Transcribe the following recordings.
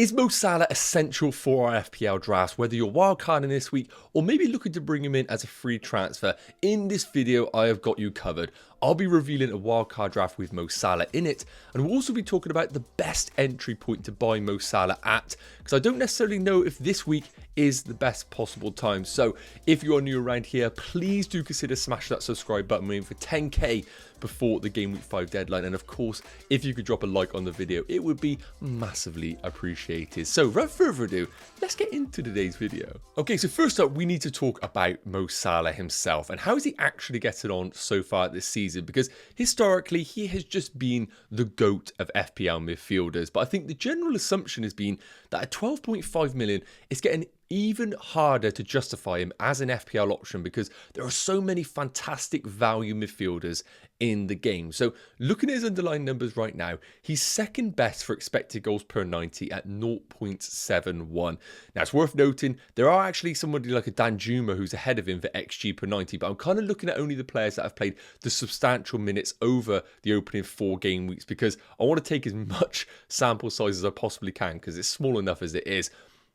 Is Mo Salah essential for our FPL drafts, whether you're wildcarding this week or maybe looking to bring him in as a free transfer? In this video, I have got you covered. I'll be revealing a wildcard draft with Mo Salah in it, and we'll also be talking about the best entry point to buy Mo Salah at, because I don't necessarily know if this week is the best possible time. So if you are new around here, please do consider smashing that subscribe button. We're aiming for 10k before the game week 5 deadline, and of course if you could drop a like on the video, it would be massively appreciated. So without further ado, let's get into today's video. Okay, so first up, we need to talk about Mo Salah himself and how is he actually getting on so far this season, because historically he has just been the GOAT of FPL midfielders. But I think the general assumption has been that at 12.5 million, it's getting even harder to justify him as an FPL option because there are so many fantastic value midfielders in the game. So looking at his underlying numbers right now, he's second best for expected goals per 90 at 0.71. Now it's worth noting there are actually somebody like a Dan Juma who's ahead of him for XG per 90, but I'm kind of looking at only the players that have played the substantial minutes over the opening 4 game weeks because I want to take as much sample size as I possibly can because it's small enough as it is.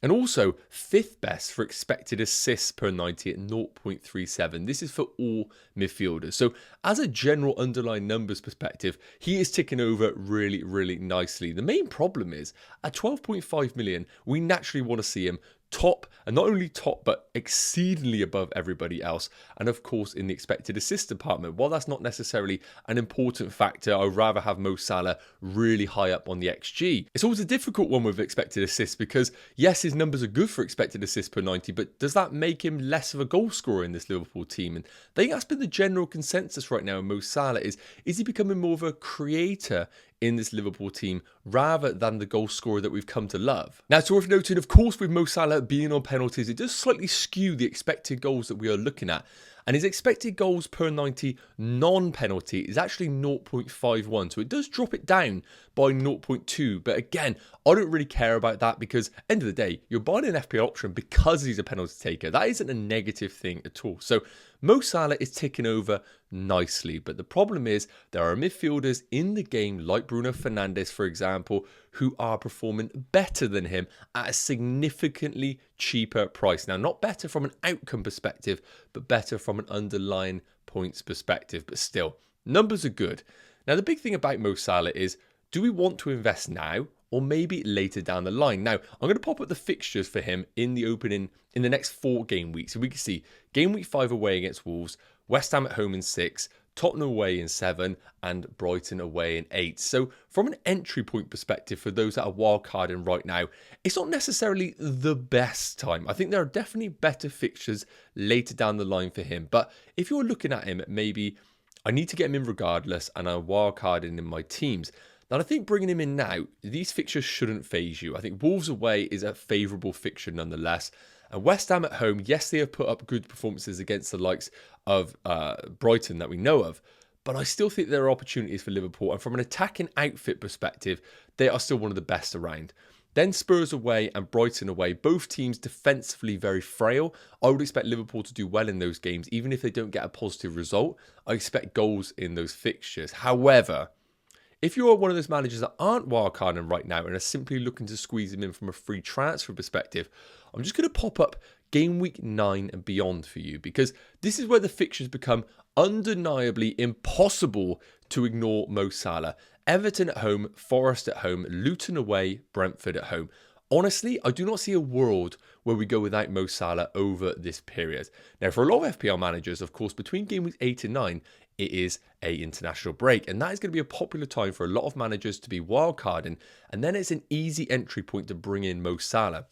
And also 5th best for expected assists per 90 at 0.37. This is for all midfielders. So as a general underlying numbers perspective, he is ticking over really, really nicely. The main problem is at 12.5 million, we naturally want to see him top, and not only top, but exceedingly above everybody else. And of course, in the expected assist department, while that's not necessarily an important factor, I'd rather have Mo Salah really high up on the XG. It's always a difficult one with expected assists because yes, his numbers are good for expected assists per 90, but does that make him less of a goal scorer in this Liverpool team? And I think that's been the general consensus right now in Mo Salah is he becoming more of a creator in this Liverpool team rather than the goal scorer that we've come to love. Now it's worth noting, of course, with Mo Salah being on penalties, it does slightly skew the expected goals that we are looking at. And his expected goals per 90 non-penalty is actually 0.51. So it does drop it down by 0.2. But again, I don't really care about that because end of the day, you're buying an FPL option because he's a penalty taker. That isn't a negative thing at all. So Mo Salah is ticking over nicely. But the problem is there are midfielders in the game like Bruno Fernandes, for example, who are performing better than him at a significantly cheaper price. Now, not better from an outcome perspective, but better from an underlying points perspective. But still, numbers are good. Now, the big thing about Mo Salah is, do we want to invest now or maybe later down the line? Now, I'm going to pop up the fixtures for him in the opening in the next 4 game weeks. So we can see game week 5 away against Wolves, West Ham at home in 6, Tottenham away in 7, and Brighton away in 8. So from an entry point perspective, for those that are wildcarding right now, it's not necessarily the best time. I think there are definitely better fixtures later down the line for him. But if you're looking at him, maybe I need to get him in regardless, and I'm wildcarding in my teams. Now, I think bringing him in now, these fixtures shouldn't phase you. I think Wolves away is a favourable fixture nonetheless. And West Ham at home, yes, they have put up good performances against the likes of Brighton that we know of. But I still think there are opportunities for Liverpool. And from an attacking outfit perspective, they are still one of the best around. Then Spurs away and Brighton away, both teams defensively very frail. I would expect Liverpool to do well in those games. Even if they don't get a positive result, I expect goals in those fixtures. However, if you're one of those managers that aren't wildcarding right now and are simply looking to squeeze them in from a free transfer perspective, I'm just going to pop up game week 9 and beyond for you, because this is where the fixtures become undeniably impossible to ignore Mo Salah. Everton at home, Forest at home, Luton away, Brentford at home. Honestly, I do not see a world where we go without Mo Salah over this period. Now, for a lot of FPL managers, of course, between game weeks 8 and 9, it is an international break. And that is going to be a popular time for a lot of managers to be wildcarding. And then it's an easy entry point to bring in Mo Salah.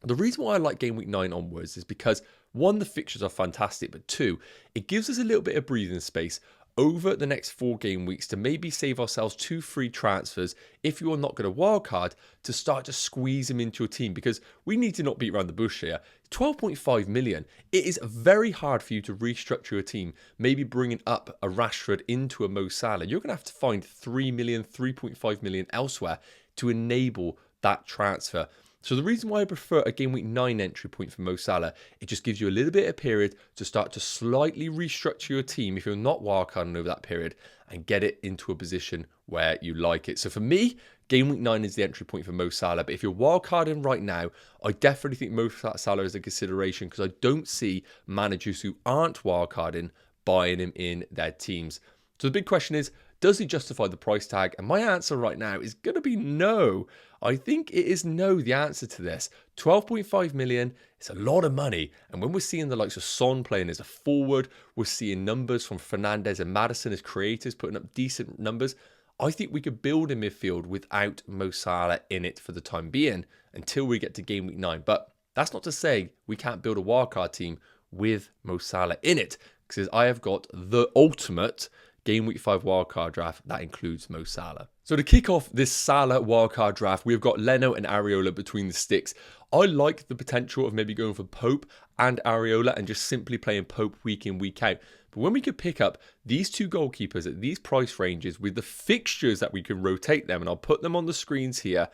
The reason why I like game week 9 onwards is because 1, the fixtures are fantastic, but 2, it gives us a little bit of breathing space over the next 4 game weeks to maybe save ourselves 2 free transfers if you are not going to wildcard to start to squeeze them into your team, because we need to not beat around the bush here. 12.5 million, it is very hard for you to restructure your team, maybe bringing up a Rashford into a Mo Salah. You're going to have to find 3 million, 3.5 million elsewhere to enable that transfer. So the reason why I prefer a game week 9 entry point for Mo Salah, it just gives you a little bit of period to start to slightly restructure your team if you're not wildcarding over that period and get it into a position where you like it. So for me, Game week 9 is the entry point for Mo Salah. But if you're wildcarding right now, I definitely think Mo Salah is a consideration because I don't see managers who aren't wildcarding buying him in their teams. So the big question is, does he justify the price tag? And my answer right now is going to be no. I think it is no, the answer to this. 12.5 million, it's a lot of money. And when we're seeing the likes of Son playing as a forward, we're seeing numbers from Fernandes and Maddison as creators putting up decent numbers. I think we could build a midfield without Mo Salah in it for the time being until we get to game week 9. But that's not to say we can't build a wildcard team with Mo Salah in it, because I have got the ultimate Game Week 5 wildcard draft that includes Mo Salah. So to kick off this Salah wildcard draft, we've got Leno and Areola between the sticks. I like the potential of maybe going for Pope and Areola and just simply playing Pope week in, week out. But when we could pick up these two goalkeepers at these price ranges with the fixtures that we can rotate them, and I'll put them on the screens here,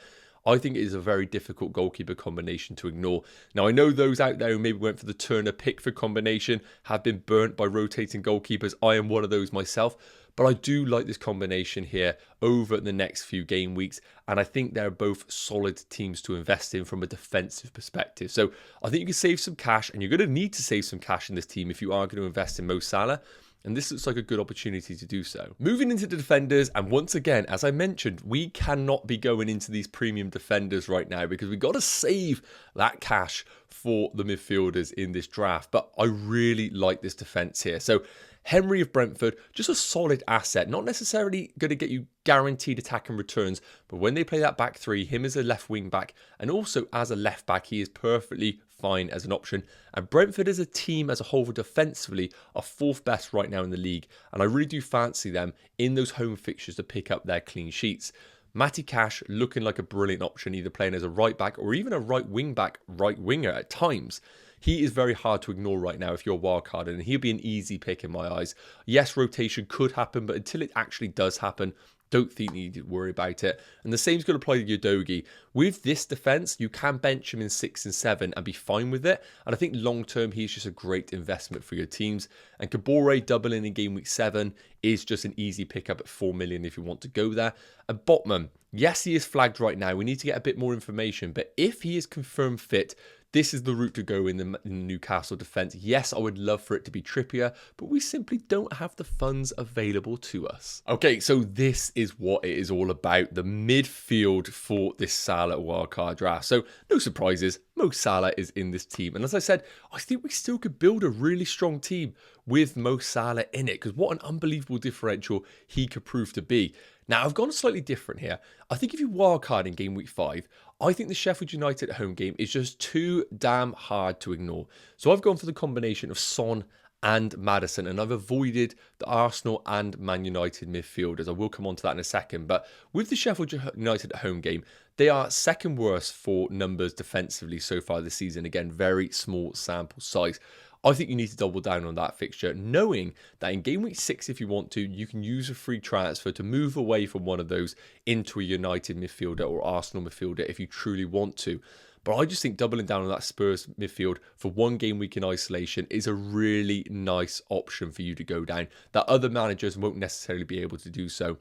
I think it is a very difficult goalkeeper combination to ignore. Now, I know those out there who maybe went for the Turner Pickford combination have been burnt by rotating goalkeepers. I am one of those myself. But I do like this combination here over the next few game weeks. And I think they're both solid teams to invest in from a defensive perspective. So I think you can save some cash, and you're going to need to save some cash in this team if you are going to invest in Mo Salah. And this looks like a good opportunity to do so. Moving into the defenders, and once again, as I mentioned, we cannot be going into these premium defenders right now because we've got to save that cash for the midfielders in this draft. But I really like this defense here. So Henry of Brentford, just a solid asset, not necessarily going to get you guaranteed attacking returns, but when they play that back three, him as a left wing back and also as a left back, he is perfectly fine as an option. And Brentford as a team as a whole defensively are fourth best right now in the league, and I really do fancy them in those home fixtures to pick up their clean sheets. Matty Cash looking like a brilliant option, either playing as a right back or even a right wing back, right winger at times. He is very hard to ignore right now if you're wildcarding, and he'll be an easy pick in my eyes. Yes, rotation could happen, but until it actually does happen, don't think you need to worry about it. And the same is going to apply to Udogie. With this defense, you can bench him in 6 and 7 and be fine with it. And I think long term, he's just a great investment for your teams. And Kabore doubling in game week 7 is just an easy pickup at 4 million if you want to go there. And Botman, yes, he is flagged right now. We need to get a bit more information. But if he is confirmed fit, this is the route to go in the Newcastle defence. Yes, I would love for it to be Trippier, but we simply don't have the funds available to us. Okay, so this is what it is all about, the midfield for this Salah wildcard draft. So no surprises, Mo Salah is in this team. And as I said, I think we still could build a really strong team with Mo Salah in it, because what an unbelievable differential he could prove to be. Now, I've gone slightly different here. I think if you wildcard in game week 5, I think the Sheffield United home game is just too damn hard to ignore. So I've gone for the combination of Son and Maddison, and I've avoided the Arsenal and Man United midfielders. I will come on to that in a second. But with the Sheffield United home game, they are second worst for numbers defensively so far this season. Again, very small sample size. I think you need to double down on that fixture, knowing that in game week 6, if you want to, you can use a free transfer to move away from one of those into a United midfielder or Arsenal midfielder if you truly want to. But I just think doubling down on that Spurs midfield for one game week in isolation is a really nice option for you to go down that other managers won't necessarily be able to do so.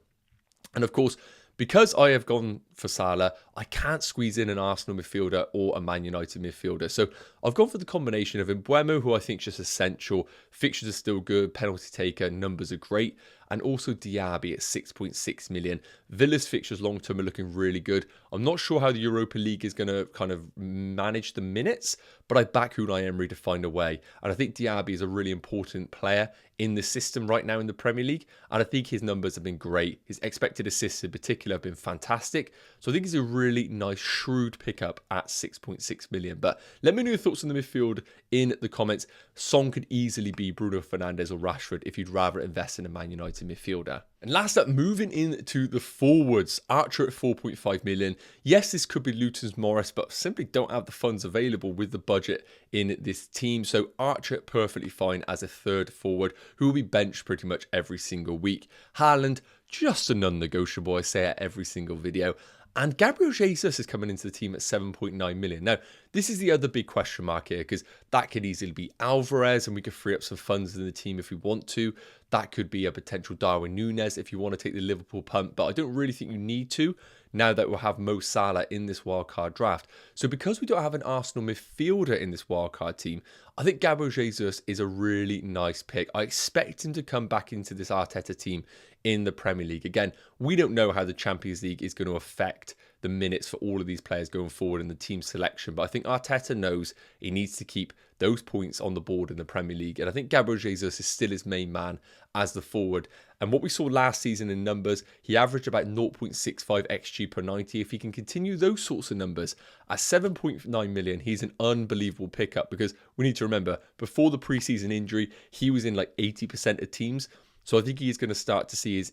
And of course, because I have gone for Salah, I can't squeeze in an Arsenal midfielder or a Man United midfielder. So I've gone for the combination of Mbeumo, who I think is just essential. Fixtures are still good, penalty taker, numbers are great. And also Diaby at 6.6 million. Villa's fixtures long-term are looking really good. I'm not sure how the Europa League is going to kind of manage the minutes, but I back Unai Emery to find a way. And I think Diaby is a really important player in the system right now in the Premier League. And I think his numbers have been great. His expected assists in particular have been fantastic. So I think he's a really nice, shrewd pickup at 6.6 million. But let me know your thoughts on the midfield in the comments. Son could easily be Bruno Fernandes or Rashford if you'd rather invest in a Man United midfielder. And last up, moving into the forwards, Archer at 4.5 million. Yes, this could be Luton's Morris, but simply don't have the funds available with the budget in this team. So Archer perfectly fine as a third forward who will be benched pretty much every single week. Haaland, just a non-negotiable, I say at every single video. And Gabriel Jesus is coming into the team at 7.9 million. Now, this is the other big question mark here, because that could easily be Alvarez, and we could free up some funds in the team if we want to. That could be a potential Darwin Núñez if you want to take the Liverpool punt, but I don't really think you need to now that we'll have Mo Salah in this wildcard draft. So because we don't have an Arsenal midfielder in this wildcard team, I think Gabriel Jesus is a really nice pick. I expect him to come back into this Arteta team in the Premier League. Again, we don't know how the Champions League is going to affect the minutes for all of these players going forward in the team selection, but I think Arteta knows he needs to keep those points on the board in the Premier League, and I think Gabriel Jesus is still his main man as the forward. And what we saw last season in numbers, he averaged about 0.65 XG per 90. If he can continue those sorts of numbers at 7.9 million, he's an unbelievable pickup, because we need to remember, before the preseason injury, he was in like 80% of teams. So I think he's going to start to see his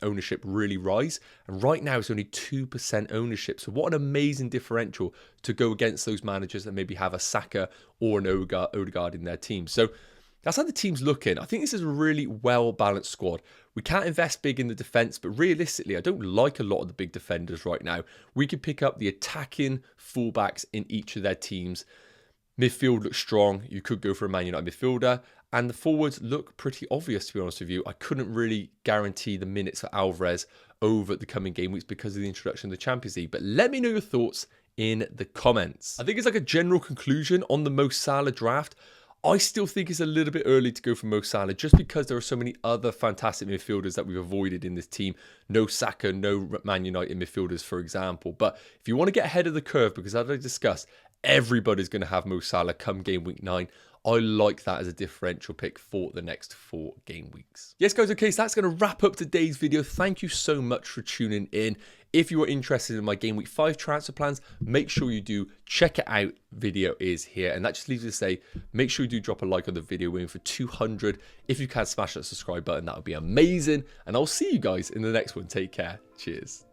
ownership really rise. And right now it's only 2% ownership. So what an amazing differential to go against those managers that maybe have a Saka or an Odegaard in their team. So that's how the team's looking. I think this is a really well-balanced squad. We can't invest big in the defence, but realistically, I don't like a lot of the big defenders right now. We could pick up the attacking fullbacks in each of their teams. Midfield looks strong. You could go for a Man United midfielder. And the forwards look pretty obvious, to be honest with you. I couldn't really guarantee the minutes for Alvarez over the coming game weeks because of the introduction of the Champions League. But let me know your thoughts in the comments. I think it's like a general conclusion on the Mo Salah draft. I still think it's a little bit early to go for Mo Salah just because there are so many other fantastic midfielders that we've avoided in this team. No Saka, no Man United midfielders, for example. But if you want to get ahead of the curve, because as I discussed, everybody's going to have Mo Salah come game week 9. I like that as a differential pick for the next 4 game weeks. Yes, guys, okay, so that's going to wrap up today's video. Thank you so much for tuning in. If you are interested in my game week 5 transfer plans, make sure you do check it out. Video is here. And that just leaves me to say, make sure you do drop a like on the video. We're in for 200. If you can, smash that subscribe button. That would be amazing. And I'll see you guys in the next one. Take care. Cheers.